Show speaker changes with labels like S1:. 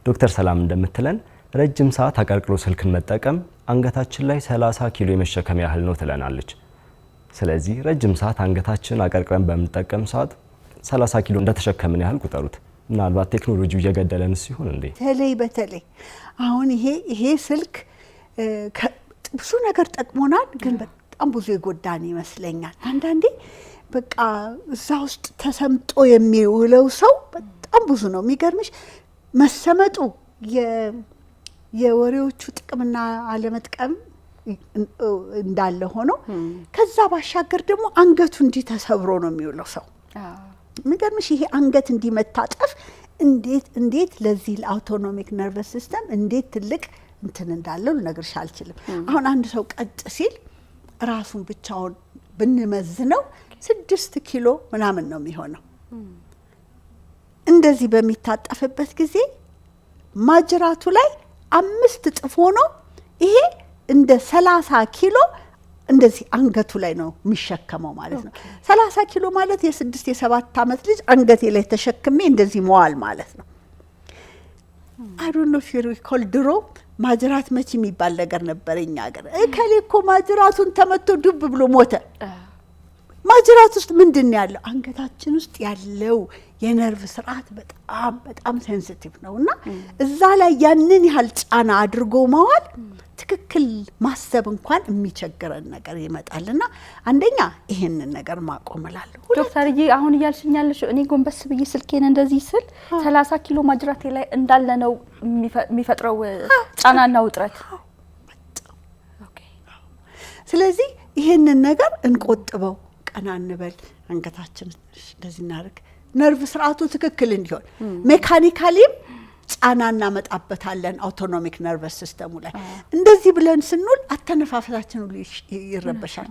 S1: ዶክተር ሰላም እንደምትለን ረጅም ሰዓት አቀርቅሮ ስልክን መጠቀም አንገታችን ላይ 30 ኪሎ የመሸከም ያህል ነው ትለናለች። ስለዚህ ረጅም ሰዓት አንገታችን አቀርቅረን በመጠቀም ሰዓት 30 ኪሎ እንደተሸከምን ያህል ቁጠሩት። ምናልባት ቴክኖሎጂው እየገደለን ሲሆን እንዴ
S2: በተለይ አሁን ይሄ ስልክ ብዙ ነገር ጠቅሞናል፣ ግን በጣም ብዙ የጎዳን ይመስለኛል። አንዳንዴ በቃ እዛ ውስጥ ተሰምጦ የሚውለው ሰው በጣም ብዙ ነው። የሚገርምሽ መሰመጡ የወሬዎቹ ጥቅምና አለመጥቀም እንዳለ ሆኖ ከዛ ባሻገር ደግሞ አንገቱ እንዲህ ተሰብሮ ነው የሚውለው ሰው። የሚገርምሽ ይሄ አንገት እንዲህ መታጠፍ እንዴት ለዚህ ለአውቶኖሚክ ነርቨስ ሲስተም እንዴት ትልቅ እንትን እንዳለው ልነግርሽ አልችልም። አሁን አንድ ሰው ቀጥ ሲል ራሱን ብቻውን ብንመዝነው 6 ኪሎ ምናምን ነው የሚሆነው። እንደዚህ በሚታጠፍበት ጊዜ ማጅራቱ ላይ 5 እጥፍ ሆኖ ይሄ እንደ 30 ኪሎ እንደዚህ አንገቱ ላይ ነው የሚሸከመው ማለት ነው። 30 ኪሎ ማለት የ6 የ7 ዓመት ልጅ አንገቴ ላይ ተሸክሜ እንደዚህ መዋል ማለት ነው። I don't know if you recall ድሮ ማጅራት መቺ የሚባል ነገር ነበር እኛ ሀገር። እከሌ እኮ ማጅራቱን ተመቶ ዱብ ብሎ ሞተ። ማጅራት ውስጥ ምንድን ነው ያለው? አንገታችን ውስጥ ያለው የነርቭ ስርዓት በጣም ሴንሲቲቭ ነውና እዛ ላይ ያንን ያህል ጫና አድርጎ መዋል ትክክል ማሰብ እንኳን የሚቸግረን ነገር ይመጣልና አንደኛ ይሄንን ነገር ማቆምላለሁ።
S3: ዶክተርዬ አሁን እያልሽኛለሽ እኔ ጎንበስ ብዬ ስልኬን እንደዚህ ስል 30 ኪሎ ማጅራቴ ላይ እንዳለ ነው የሚፈጥረው ጫናና ውጥረት። ስለዚህ
S2: ይሄንን ነገር እንቆጥበው፣ ቀና እንበል፣ አንገታችን እንደዚህ እናርግ። ነርቭ ስርዓቱ ትክክል እንዲሆን ሜካኒካሊም ጫና እናመጣበታለን አውቶኖሚክ ነርቨስ ሲስተሙ ላይ። እንደዚህ ብለን ስንል አተነፋፈሳችን ሁሉ ይረበሻል።